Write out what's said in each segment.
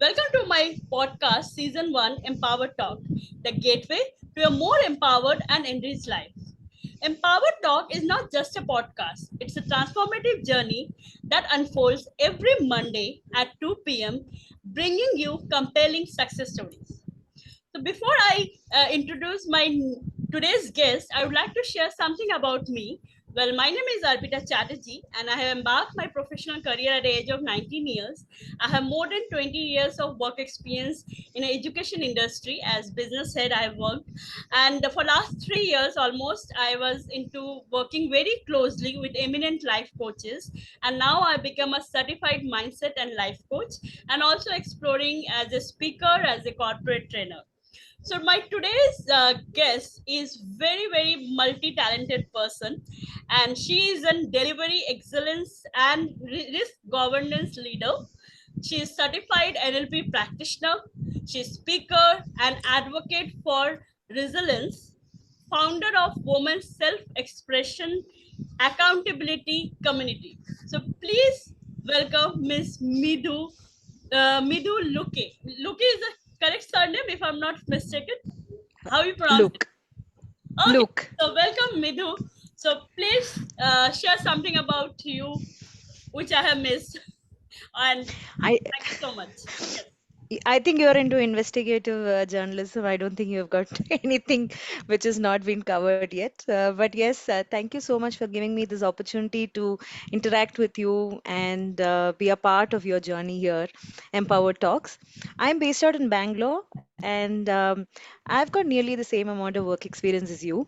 Welcome to my podcast, Season 1 Empowered Talk, the gateway to a more empowered and enriched life. Empowered Talk is not just a podcast, it's a transformative journey that unfolds every Monday at 2 p.m., bringing you compelling success stories. So before I introduce my today's guest, I would like to share something about me. Well, my name is Arpita Chatterjee, and I have embarked my professional career at the age of 19 years. I have more than 20 years of work experience in the education industry as business head. I have worked, and for last 3 years almost, I was into working very closely with eminent life coaches, and now I become a certified mindset and life coach, and also exploring as a speaker, as a corporate trainer. So my today's guest is very multi-talented person, and she is a delivery excellence and risk governance leader. She is certified NLP practitioner. She is speaker and advocate for resilience, founder of Women's Self-Expression Accountability Community. So please welcome Miss Midhu Luke. Luke is the correct surname, if I'm not mistaken. How you pronounce it? Luke. Okay. Luke. So welcome, Midhu. So please share something about you, which I have missed, and I thank you so much. Yes. I think you're into investigative journalism. I don't think you've got anything which has not been covered yet. But yes, thank you so much for giving me this opportunity to interact with you and be a part of your journey here, Empowered Talks. I'm based out in Bangalore, and I've got nearly the same amount of work experience as you,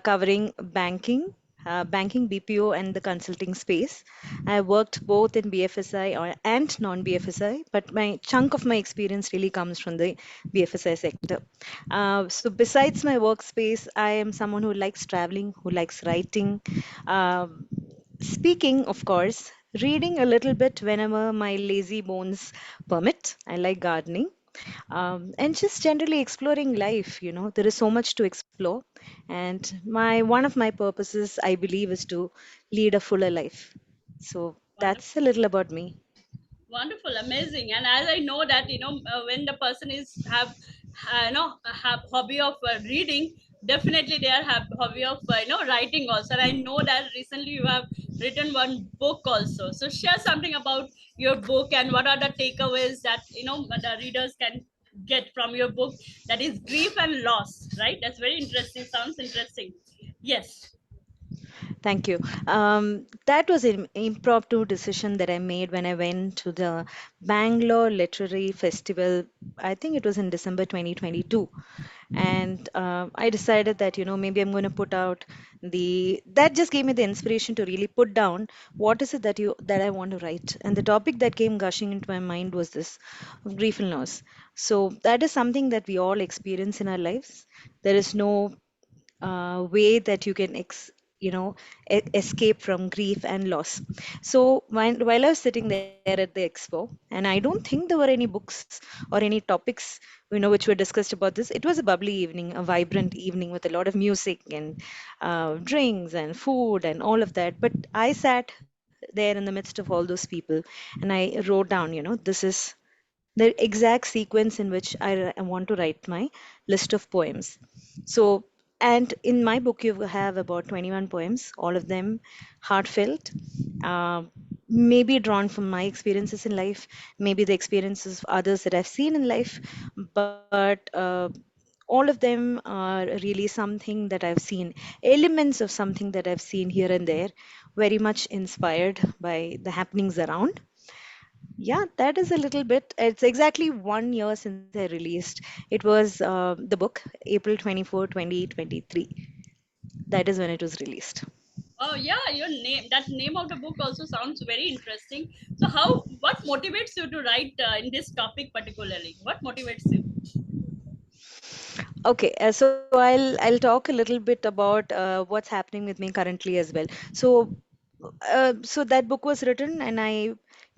covering banking, BPO, and the consulting space. I worked both in BFSI and non-BFSI, but my chunk of my experience really comes from the BFSI sector. So besides my workspace, I am someone who likes traveling, who likes writing, um, speaking, of course, reading a little bit whenever my lazy bones permit. I like gardening. And just generally exploring life. There is so much to explore, and my one of my purposes, I believe, is to lead a fuller life. So that's a Wonderful. little about me. Wonderful, amazing. And as I know that when the person is have have hobby of reading, definitely they are have hobby of writing also. And I know that recently you have written one book also. So share something about your book and what are the takeaways that the readers can get from your book. That is grief and loss, right? That's very interesting. Sounds interesting. Yes. Thank you. That was an impromptu decision that I made when I went to the Bangalore Literary Festival. I think it was in December 2022. And I decided that, maybe I'm going to put out that just gave me the inspiration to really put down what is it that I want to write. And the topic that came gushing into my mind was this of grief and loss. So that is something that we all experience in our lives. There is no way that you can you know escape from grief and loss. So while I was sitting there at the expo, and I don't think there were any books or any topics which were discussed about this. It was a bubbly evening, a vibrant evening with a lot of music and drinks and food and all of that. But I sat there in the midst of all those people, and I wrote down, this is the exact sequence in which I want to write my list of poems. So, and in my book, you have about 21 poems, all of them heartfelt, uh, maybe drawn from my experiences in life, maybe the experiences of others that I've seen in life, but all of them are really something that I've seen, elements of something that I've seen here and there, very much inspired by the happenings around. Yeah, that is a little bit. It's exactly 1 year since I released. It was the book, April 24, 2023. That is when it was released. Oh yeah, your name. That name of the book also sounds very interesting. So how? What motivates you to write in this topic particularly? What motivates you? Okay, so I'll talk a little bit about what's happening with me currently as well. So that book was written, and I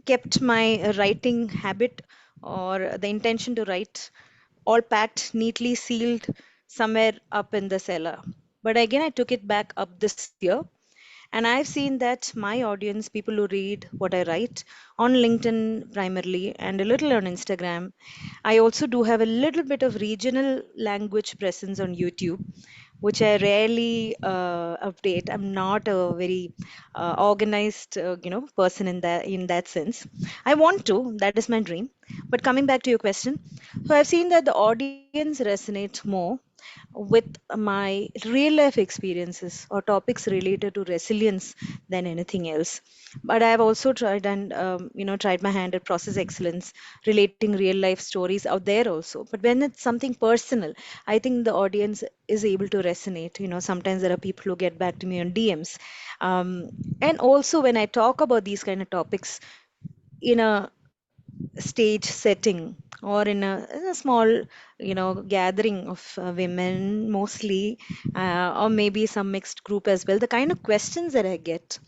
kept my writing habit or the intention to write all packed, neatly sealed somewhere up in the cellar. But again, I took it back up this year, And I've seen that my audience, people who read what I write on LinkedIn primarily and a little on Instagram. I also do have a little bit of regional language presence on YouTube, which I rarely update. I'm not a very organized, person in that sense. I want to. That is my dream. But coming back to your question, so I've seen that the audience resonates more with my real life experiences or topics related to resilience than anything else. But I've also tried and tried my hand at process excellence, relating real life stories out there also. But when it's something personal, I think the audience is able to resonate. Sometimes there are people who get back to me on DMs, and also when I talk about these kind of topics in a stage setting or in a small gathering of women mostly, or maybe some mixed group as well, the kind of questions that I get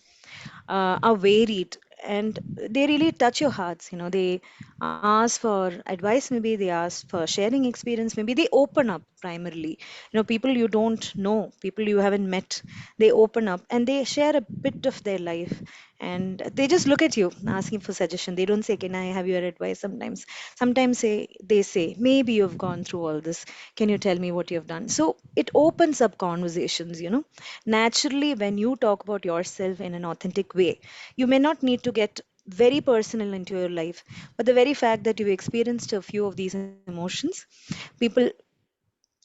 are varied, and they really touch your hearts. They ask for advice, maybe they ask for sharing experience, maybe they open up primarily. People you don't know, people you haven't met, they open up and they share a bit of their life, and they just look at you asking for suggestion. They don't say, can I have your advice? Sometimes they say, maybe you've gone through all this, can you tell me what you've done? So it opens up conversations. Naturally, when you talk about yourself in an authentic way, you may not need to get very personal into your life, but the very fact that you experienced a few of these emotions, people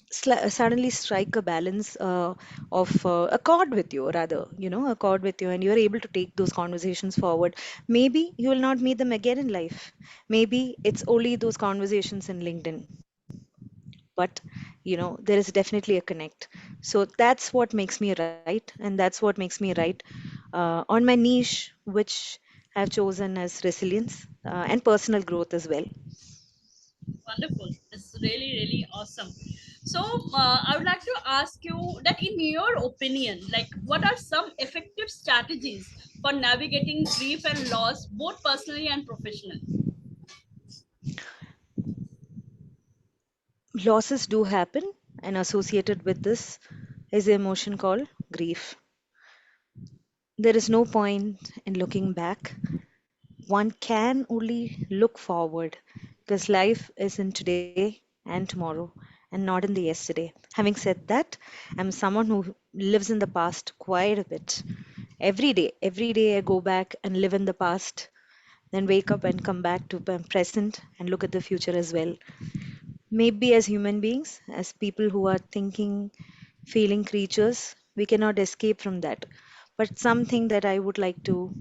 suddenly strike a balance of a chord with you, rather, a chord with you, and you're able to take those conversations forward. Maybe you will not meet them again in life. Maybe it's only those conversations in LinkedIn, but there is definitely a connect. So that's what makes me right, and that's what makes me right on my niche, which I've chosen as resilience and personal growth as well. Wonderful. It's really, really awesome. So, I would like to ask you that, in your opinion, like, what are some effective strategies for navigating grief and loss, both personally and professionally? Losses do happen, and associated with this is the emotion called grief. There is no point in looking back. One can only look forward, because life is in today and tomorrow and not in the yesterday. Having said that, I'm someone who lives in the past quite a bit. Every day I go back and live in the past, then wake up and come back to the present and look at the future as well. Maybe as human beings, as people who are thinking, feeling creatures, we cannot escape from that. But something that I would like to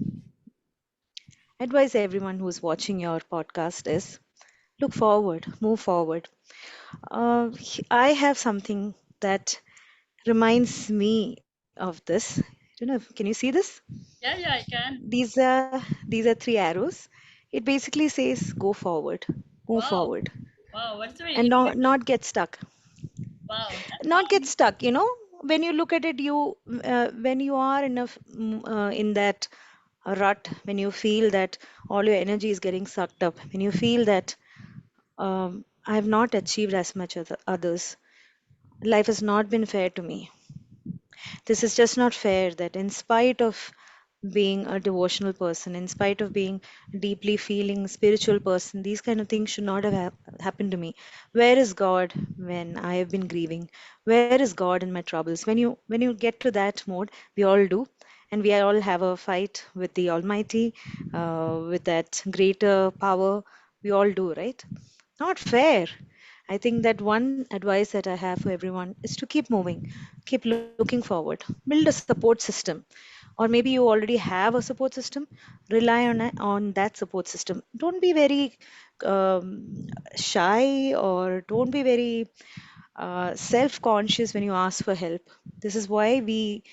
advise everyone who's watching your podcast is look forward, move forward. I have something that reminds me of this. Can you see this? Yeah, yeah, I can. These are three arrows. It basically says go forward, move Wow. forward, Wow, what's the and meaning not, behind? not get stuck. Wow, that Not get sounds. stuck. When you look at it, when you are in that rut, when you feel that all your energy is getting sucked up, when you feel that I have not achieved as much as the others, life has not been fair to me. This is just not fair, that in spite of being a devotional person, in spite of being deeply feeling spiritual person, these kind of things should not have happened to me. Where is God when I have been grieving? Where is God in my troubles? When you get to that mode, we all do, and we all have a fight with the Almighty, with that greater power. We all do, right? Not fair. I think that one advice that I have for everyone is to keep moving, keep looking forward, build a support system. Or maybe you already have a support system, rely on that support system. Don't be very shy, or don't be very self-conscious when you ask for help. This is why we,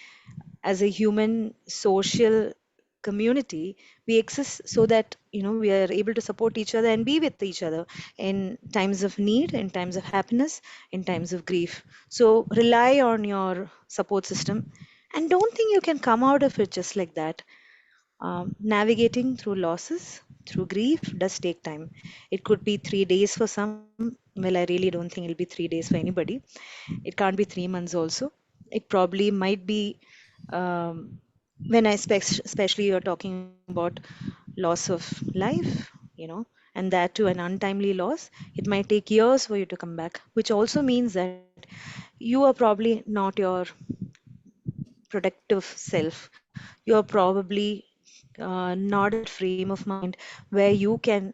as a human social community, we exist, so that we are able to support each other and be with each other in times of need, in times of happiness, in times of grief. So rely on your support system, and don't think you can come out of it just like that. Navigating through losses, through grief, does take time. It could be 3 days for some. Well, I really don't think it'll be 3 days for anybody. It can't be 3 months also. It probably might be um, when especially you're talking about loss of life, and that too an untimely loss, it might take years for you to come back, which also means that you are probably not your productive self. You're probably not at that frame of mind where you can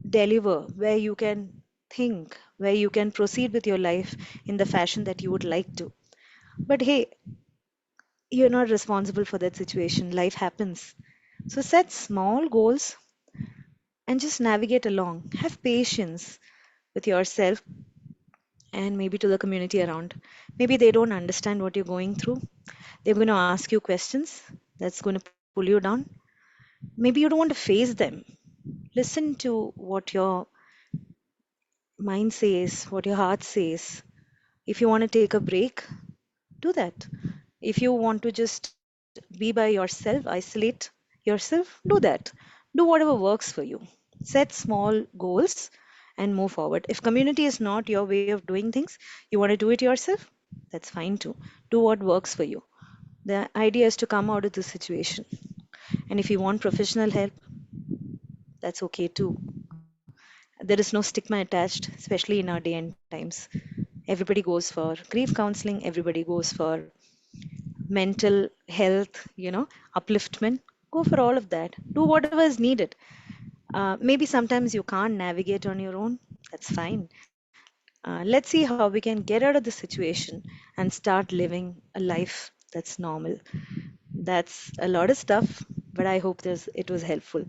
deliver, where you can think, where you can proceed with your life in the fashion that you would like to. But hey, you're not responsible for that situation. Life happens. So set small goals and just navigate along. Have patience with yourself and maybe to the community around. Maybe they don't understand what you're going through. They're going to ask you questions that's going to pull you down. Maybe you don't want to face them. Listen to what your mind says, what your heart says. If you want to take a break, do that. If you want to just be by yourself, isolate yourself, do that. Do whatever works for you. Set small goals and move forward. If community is not your way of doing things, you want to do it yourself, that's fine too. Do what works for you. The idea is to come out of the situation. And if you want professional help, that's okay too. There is no stigma attached, especially in our day and times. Everybody goes for grief counseling, everybody goes for mental health, upliftment. Go for all of that. Do whatever is needed. Maybe sometimes you can't navigate on your own. That's fine. Let's see how we can get out of the situation and start living a life that's normal. That's a lot of stuff, but I hope it was helpful.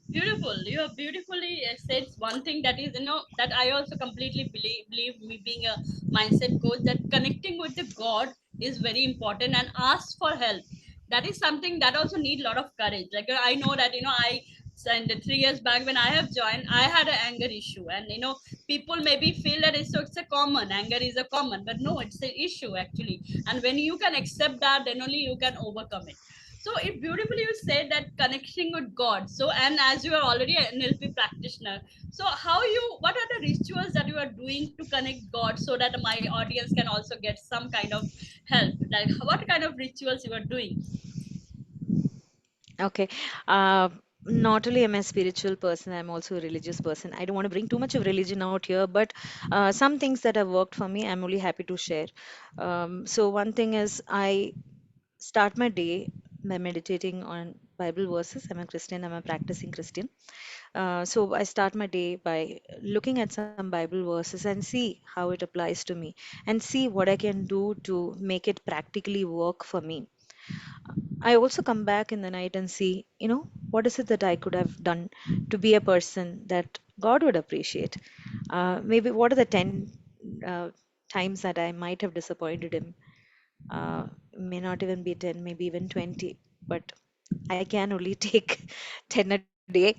Beautiful. You have beautifully said one thing that is, that I also completely believe, me being a mindset coach, that connecting with the God is very important, and ask for help. That is something that also need a lot of courage. Like, I know that, I, and 3 years back when I have joined, I had an anger issue, and people maybe feel that it's a common anger is a common, but no, it's an issue actually. And when you can accept that, then only you can overcome it. So it beautifully you said that connecting with God. So, and as you are already an NLP practitioner, so what are the rituals that you are doing to connect God, so that my audience can also get some kind of help? Like, what kind of rituals you are doing? Okay. Uh, Not only am I a spiritual person, I'm also a religious person. I don't want to bring too much of religion out here, but some things that have worked for me, I'm only happy to share. So, one thing is I start my day by meditating on Bible verses. I'm a Christian, I'm a practicing Christian. So, I start my day by looking at some Bible verses and see how it applies to me and see what I can do to make it practically work for me. I also come back in the night and see, what is it that I could have done to be a person that God would appreciate? Maybe what are the 10 uh, times that I might have disappointed Him? May not even be 10, maybe even 20, but I can only take 10 a day.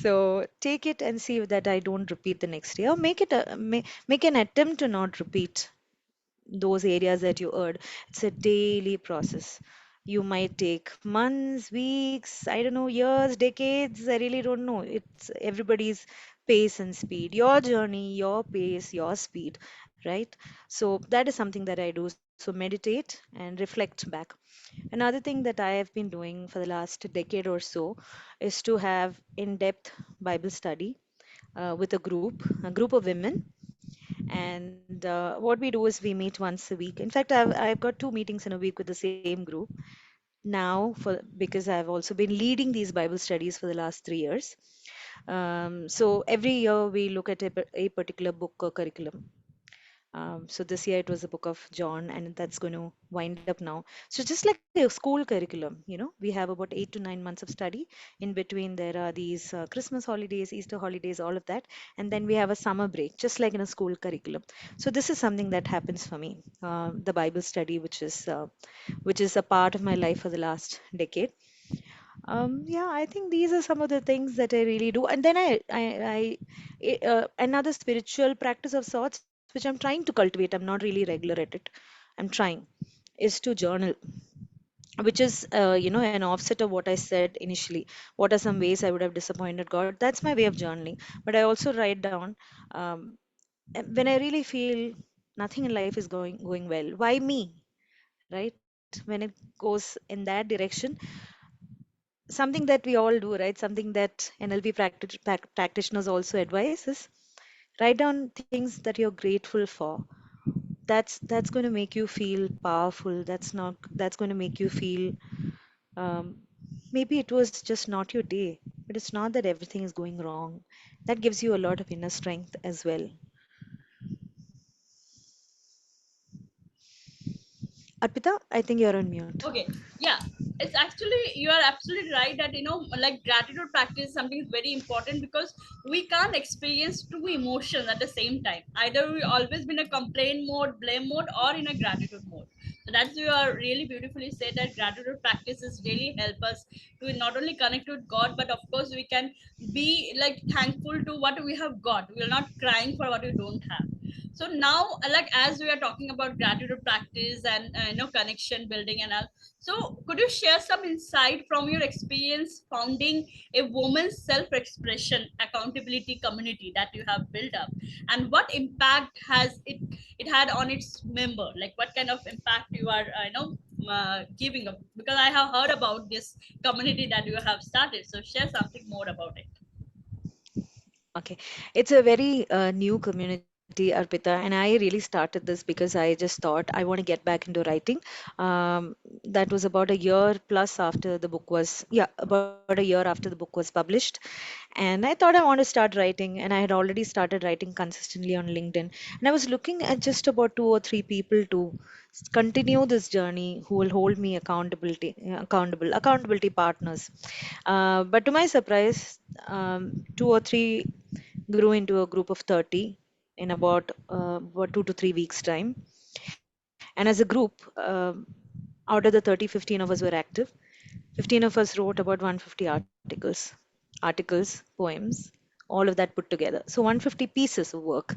So take it and see that I don't repeat the next day, or make an attempt to not repeat those areas that you earned. It's a daily process. You might take months, weeks, I don't know, years, decades. I really don't know. It's everybody's pace and speed. Your journey, your pace, your speed, right? So that is something that I do. So meditate and reflect back. Another thing that I have been doing for the last decade or so is to have in-depth Bible study with a group of women, and what we do is we meet once a week. In fact, I've got 2 meetings in a week with the same group now, for because I've also been leading these Bible studies for the last 3 years. So every year we look at a particular book or curriculum. So this year it was the book of John, and that's going to wind up now. So just like a school curriculum, we have about 8 to 9 months of study. In between, there are these Christmas holidays, Easter holidays, all of that, and then we have a summer break, just like in a school curriculum. So this is something that happens for me, the Bible study, which is a part of my life for the last decade. Yeah, I think these are some of the things that I really do. And then another spiritual practice of sorts, which I'm trying to cultivate. I'm not really regular at it. I'm trying, is to journal, which is, an offset of what I said initially. What are some ways I would have disappointed God? That's my way of journaling. But I also write down, when I really feel nothing in life is going well. Why me? Right? when it goes in that direction, something that we all do, right? Something that NLP practitioners also advise is write down things that you're grateful for. That's going to make you feel powerful. That's going to make you feel, um, maybe it was just not your day, but it's not that everything is going wrong. That gives you a lot of inner strength as well. Arpita, I think you're on mute. Okay, yeah, it's actually, you are absolutely right that like gratitude practice is something very important, because we can't experience two emotions at the same time. Either we always been a complaint mode, blame mode, or in a gratitude mode. So that's, you are really beautifully said that gratitude practices really help us to not only connect with God, but of course we can be like thankful to what we have got. We are not crying for what we don't have. So now, like as we are talking about gratitude practice and connection building and all, so could you share some insight from your experience founding a woman's self-expression accountability community that you have built up, and what impact has it had on its member? Like what kind of impact you are giving up, because I have heard about this community that you have started, so share something more about it. Okay. It's a very new community, Arpita, and I really started this because I just thought I want to get back into writing. That was about a year plus after the book was, yeah, about a year after the book was published. And I thought I want to start writing, and I had already started writing consistently on LinkedIn. And I was looking at just about two or three people to continue this journey who will hold me accountability partners. But to my surprise, two or three grew into a group of 30 in about 2 to 3 weeks' time. And as a group, out of the 30, 15 of us were active. 15 of us wrote about 150 articles, poems, all of that put together. So 150 pieces of work.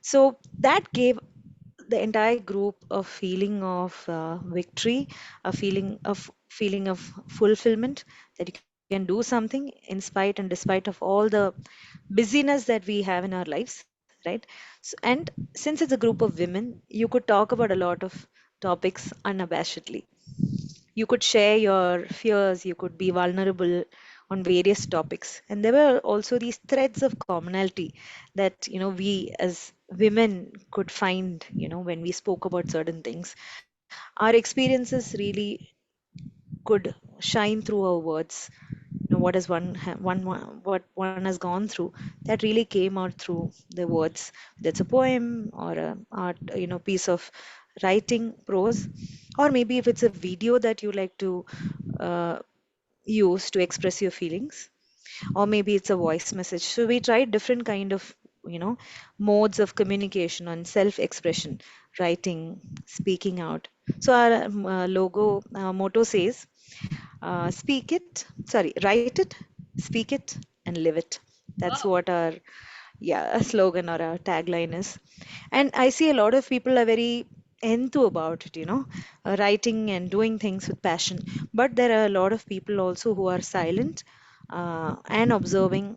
So that gave the entire group a feeling of victory, a feeling of fulfillment, that you can do something in spite and despite of all the busyness that we have in our lives, right? And since it's a group of women, you could talk about a lot of topics unabashedly. You could share your fears, you could be vulnerable on various topics. And there were also these threads of commonality that, we as women could find, when we spoke about certain things. Our experiences really could shine through our words. What has what one has gone through, that really came out through the words. That's a poem or a art, piece of writing, prose, or maybe if it's a video that you like to uh, use to express your feelings, or maybe it's a voice message. So we tried different kind of, you know modes of communication on self expression: writing, speaking out. So our motto says, write it, speak it, and live it. That's Wow. what our, yeah, slogan or our tagline is. And I see a lot of people are very enthused about it, writing and doing things with passion. But there are a lot of people also who are silent and observing,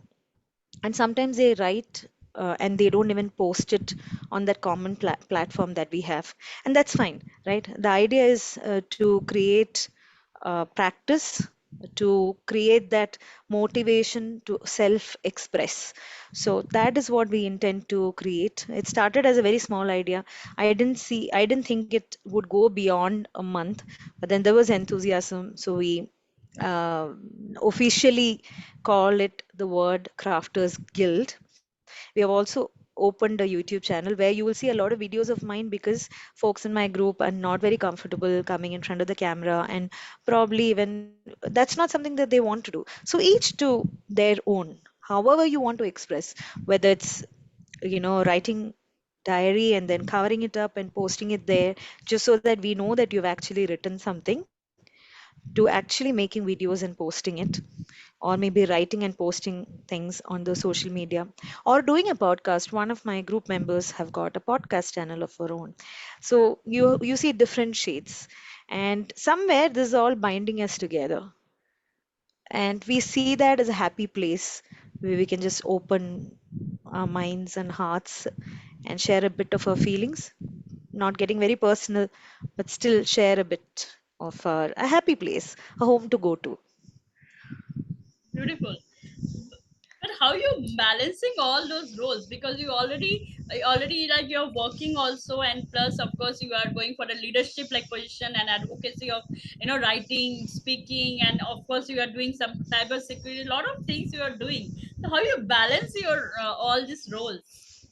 and sometimes they write and they don't even post it on that common platform that we have, and that's fine, right? The idea is to create practice, to create that motivation to self express. So that is what we intend to create. It started as a very small idea. I didn't think it would go beyond a month, but then there was enthusiasm, so we uh, officially call it the Word Crafters Guild. We have also opened a YouTube channel where you will see a lot of videos of mine, because folks in my group are not very comfortable coming in front of the camera, and probably even that's not something that they want to do. So each to their own, however you want to express, whether it's, writing diary and then covering it up and posting it there just so that we know that you've actually written something, to actually making videos and posting it, or maybe writing and posting things on the social media, or doing a podcast. One of my group members have got a podcast channel of her own. So you see different shades, and somewhere this is all binding us together, and we see that as a happy place where we can just open our minds and hearts and share a bit of our feelings, not getting very personal, but still share a bit of a happy place, a home to go to. Beautiful. But how you balancing all those roles, because you already like you're working also, and plus of course you are going for the leadership like position and advocacy of writing, speaking, and of course you are doing some cyber security, a lot of things you are doing. So how you balance your all these roles?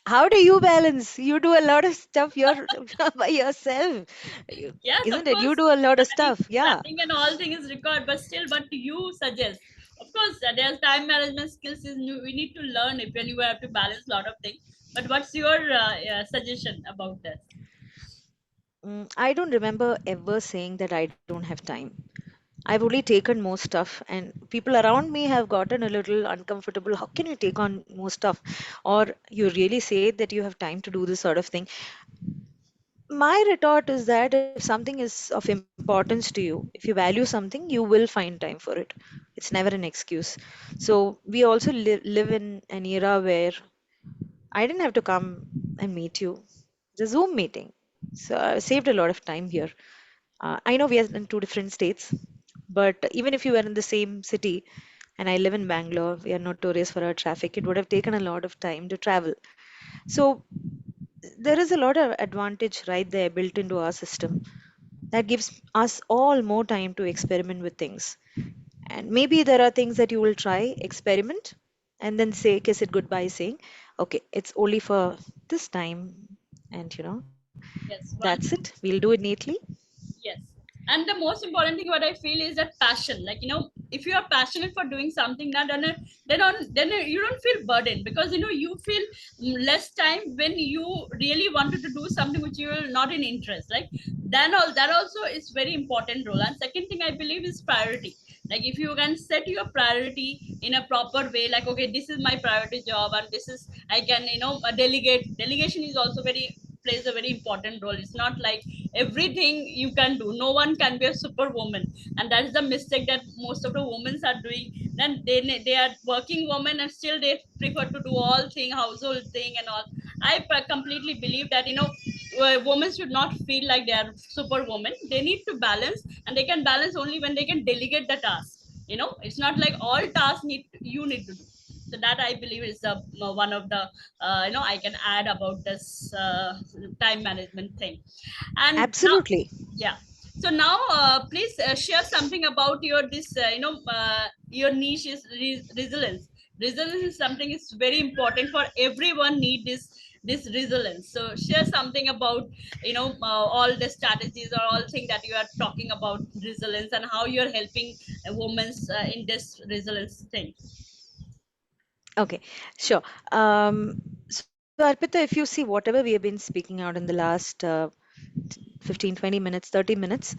How do you balance? You do a lot of stuff you're by yourself. Yes, of Isn't it? course. You do a lot of Planning, stuff. Yeah. planning and all thing is required, but still, but you suggest. Of course, there's time management skills is new. We need to learn it when you have to balance a lot of things. But what's your suggestion about this? I don't remember ever saying that I don't have time. I've only taken more stuff, and people around me have gotten a little uncomfortable. How can you take on more stuff? Or you really say that you have time to do this sort of thing? My retort is that if something is of importance to you, if you value something, you will find time for it. It's never an excuse. So we also live in an era where I didn't have to come and meet you. It's a Zoom meeting. So I saved a lot of time here. I know we are in two different states, but even if you were in the same city, and I live in Bangalore, we are notorious for our traffic, it would have taken a lot of time to travel. So there is a lot of advantage right there built into our system that gives us all more time to experiment with things. And maybe there are things that you will try, experiment, and then say, kiss it goodbye, saying, okay, it's only for this time. And Yes, that's it. once. We'll do it neatly. Yes. And the most important thing what I feel is that passion. Like, if you are passionate for doing something, now then you don't feel burdened, because you feel less time when you really wanted to do something which you are not in interest. Like, then all that also is very important role. And second thing I believe is priority. Like, if you can set your priority in a proper way, like, okay, this is my priority job, and this is I can delegate. Delegation is also very plays a very important role. It's not like everything you can do. No one can be a superwoman, and that is the mistake that most of the women are doing. Then they are working women, and still they prefer to do all thing, household thing and all. I completely believe that women should not feel like they are superwoman. They need to balance, and they can balance only when they can delegate the task. It's not like all tasks you need to do. So that I believe is one of the I can add about this time management thing. And now, Absolutely. yeah. So now, please share something about your this your niche is resilience. Resilience is something is very important for everyone. Need this resilience. So share something about all the strategies or all thing that you are talking about resilience, and how you are helping women in this resilience thing. Okay, sure. So, Arpita, if you see whatever we have been speaking out in the last 15, 20 minutes, 30 minutes,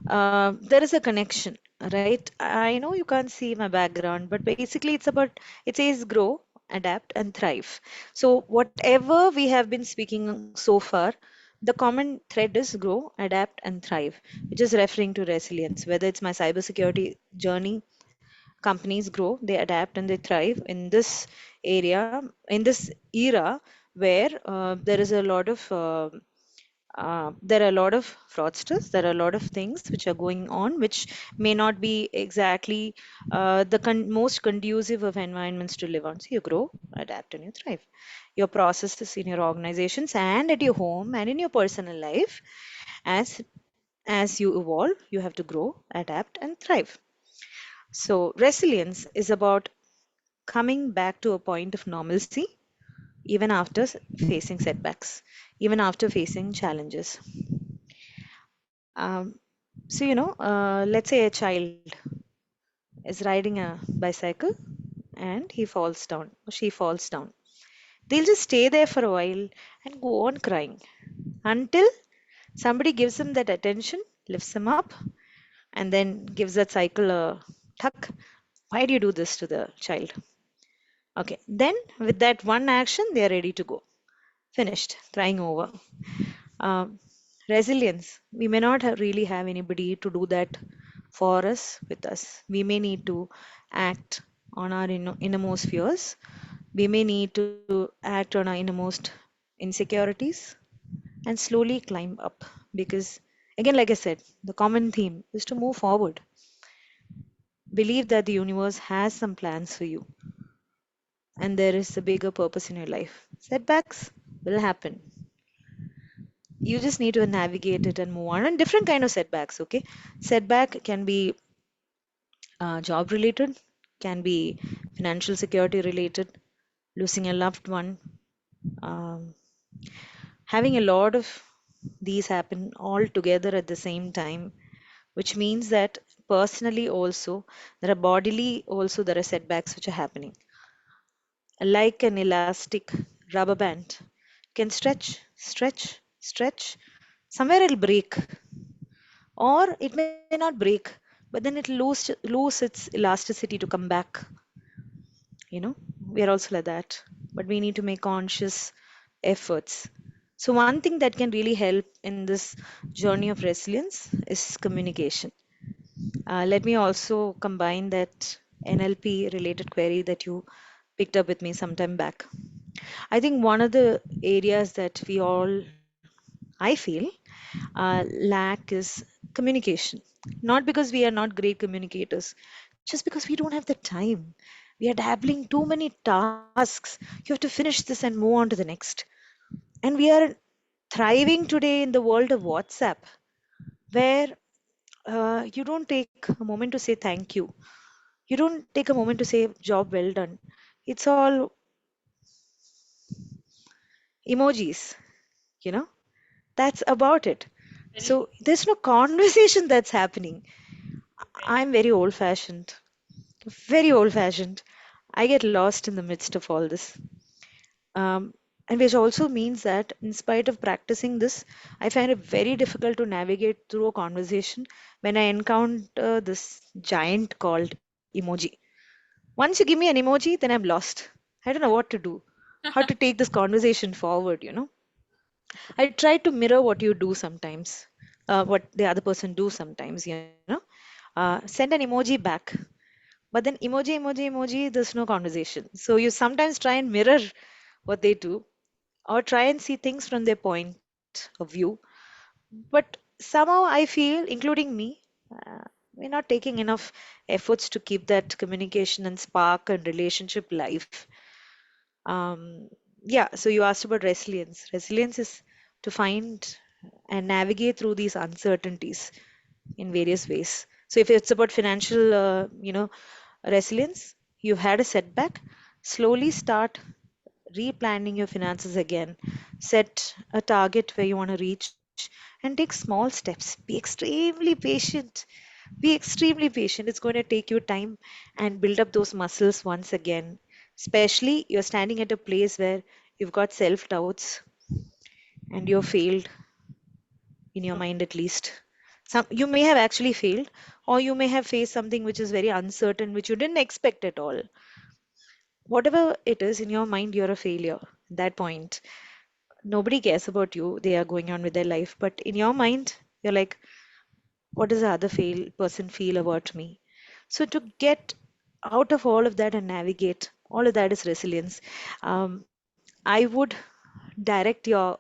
there is a connection, right? I know you can't see my background, but basically it says grow, adapt, and thrive. So, whatever we have been speaking so far, the common thread is grow, adapt, and thrive, which is referring to resilience. Whether it's my cybersecurity journey, companies grow, they adapt, and they thrive in this area, in this era where there are a lot of fraudsters, there are a lot of things which are going on, which may not be exactly the most conducive of environments to live on. So you grow, adapt, and you thrive. Your processes in your organizations and at your home and in your personal life, as as you evolve, you have to grow, adapt, and thrive. So resilience is about coming back to a point of normalcy even after facing setbacks, even after facing challenges. Um, let's say a child is riding a bicycle and he falls down or she falls down. They'll just stay there for a while and go on crying until somebody gives them that attention, lifts them up, and then gives that cycle a tuck. Why do you do this to the child? Okay, then with that one action, they are ready to go. Finished, crying over. Um, Resilience. We may not really have anybody to do that for us with us. We may need to act on our innermost fears. We may need to act on our innermost insecurities and slowly climb up because Again, like I said, the common theme is to move forward. Believe that the universe has some plans for you and there is a bigger purpose in your life. Setbacks will happen. You just need to navigate it and move on. And different kind of setbacks, okay? Setback can be job related, can be financial security related, losing a loved one, um, having a lot of these happen all together at the same time, which means that personally also there are bodily also there are setbacks which are happening. Like an elastic rubber band can stretch. Somewhere it'll break, or it may not break, but then it'll lose its elasticity to come back. You know, we are also like that, but we need to make conscious efforts. So one thing that can really help in this journey of resilience is communication. Let me also combine that NLP related query that you picked up with me sometime back. I think one of the areas that we all, I feel, lack is communication. Not because we are not great communicators, just because we don't have the time. We are dabbling too many tasks. You have to finish this and move on to the next. And we are thriving today in the world of WhatsApp, where you don't take a moment to say thank you. You don't take a moment to say job well done. It's all emojis, you know. That's about it. Very So there's no conversation that's happening. very I'm very old fashioned, very old fashioned. I get lost in the midst of all this. Um, and which also means that, in spite of practicing this, I find it very difficult to navigate through a conversation when I encounter this giant called emoji. Once you give me an emoji, then I'm lost. I don't know what to do, how to take this conversation forward, you know. I try to mirror what you do sometimes, what the other person do sometimes, you know. Send an emoji back, but then emoji, there's no conversation. So you sometimes try and mirror what they do, or try and see things from their point of view. But somehow I feel, including me, uh, we're not taking enough efforts to keep that communication and spark and relationship live. Um, yeah, so you asked about resilience. Resilience is to find and navigate through these uncertainties in various ways. So if it's about financial, resilience, you've had a setback, slowly start replanning your finances again. Set a target where you want to reach and take small steps. Be extremely patient. Be extremely patient. It's going to take you time and build up those muscles once again. Especially you're standing at a place where you've got self doubts and you're failed in your mind at least. Some you may have actually failed, or you may have faced something which is very uncertain, which you didn't expect at all. Whatever it is in your mind, you're a failure at that point. Nobody cares about you. They are going on with their life. But in your mind, you're like, what does the other person feel about me? So to get out of all of that and navigate, all of that is resilience. I would direct your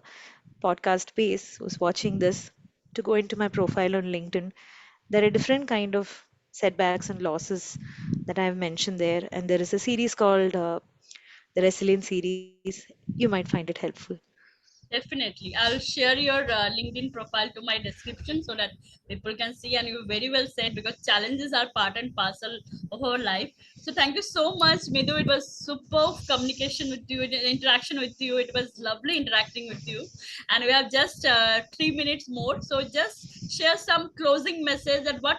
podcast base who's watching this to go into my profile on LinkedIn. There are different kind of setbacks and losses that I've mentioned there, and there is a series called the Resilience series. You might find it helpful. Definitely. I'll share your LinkedIn profile to my description so that people can see. And you very well said, because challenges are part and parcel of our life. So thank you so much, Midhu. It was superb communication with you, interaction with you. It was lovely interacting with you. And we have just 3 minutes more. So just share some closing message, and what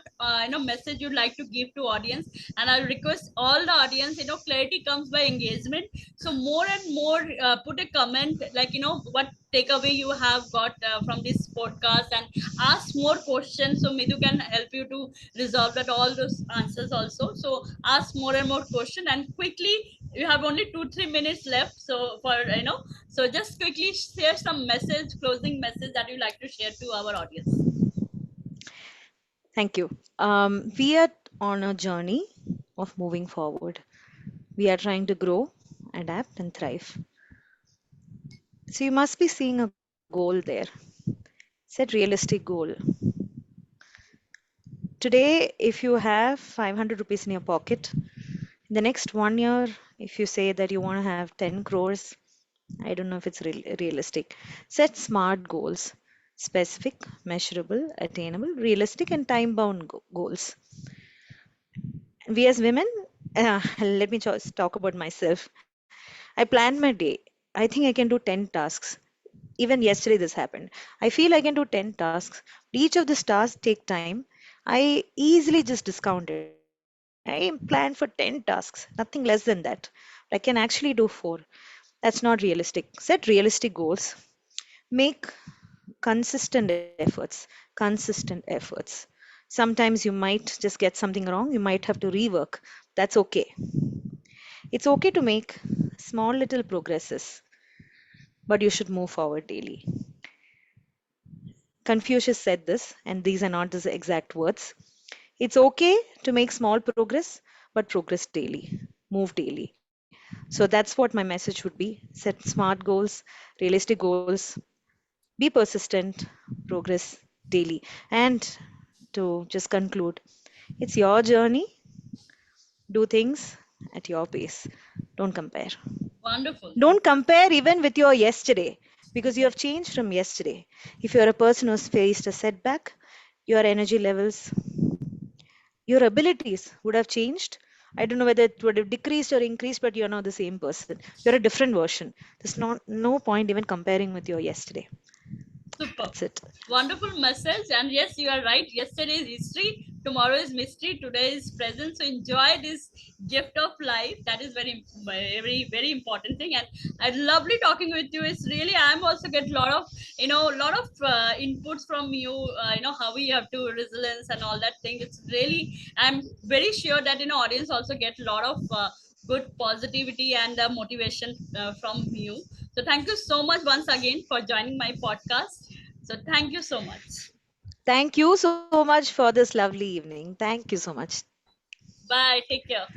message you'd like to give to audience. And I'll request all the audience. Clarity comes by engagement. So more and more, put a comment, like what takeaway you have got from this podcast, and ask more questions so Midhu can help you to resolve that all those answers also. So ask more and more question, and quickly, you have only 2-3 minutes left. So for so just quickly share some message, closing message that you like to share to our audience. Thank you. We are on a journey of moving forward. We are trying to grow, adapt, and thrive. So you must be seeing a goal there. Set realistic goal. Today, if you have 500 rupees in your pocket, in the next 1 year, if you say that you want to have 10 crores, I don't know if it's realistic. Set smart goals, specific, measurable, attainable, realistic, and time bound goals. We as women, let me just talk about myself. I plan my day. I think I can do 10 tasks. Even yesterday, this happened. I feel I can do 10 tasks. Each of these tasks take time. I easily just discount it. I plan for 10 tasks, nothing less than that. I can actually do 4. That's not realistic. Set realistic goals. Make consistent efforts. Sometimes you might just get something wrong. You might have to rework. That's okay. It's okay to make small little progresses, but you should move forward daily. Confucius said this, and these are not the exact words. It's okay to make small progress, but progress daily, move daily. So that's what my message would be. Set smart goals, realistic goals, be persistent, progress daily. And to just conclude, it's your journey. Do things at your pace. Don't compare. Wonderful. Don't compare even with your yesterday because you have changed from yesterday. If you're a person who's faced a setback, your energy levels, your abilities would have changed. I don't know whether it would have decreased or increased, but you're not the same person. You're a different version. There's not no point even comparing with your yesterday. Super. That's it. Wonderful message. And yes, you are right. Yesterday is history, tomorrow is mystery, today is present. So enjoy this gift of life. That is very, very important thing. And I lovely talking with you. It's really, I'm also get a lot of, lot of inputs from you, how we have to resilience and all that thing. It's really, I'm very sure that, audience also get a lot of good positivity and motivation from you. So thank you so much once again for joining my podcast. So thank you so much. Thank you so much for this lovely evening. Thank you so much. Bye. Take care.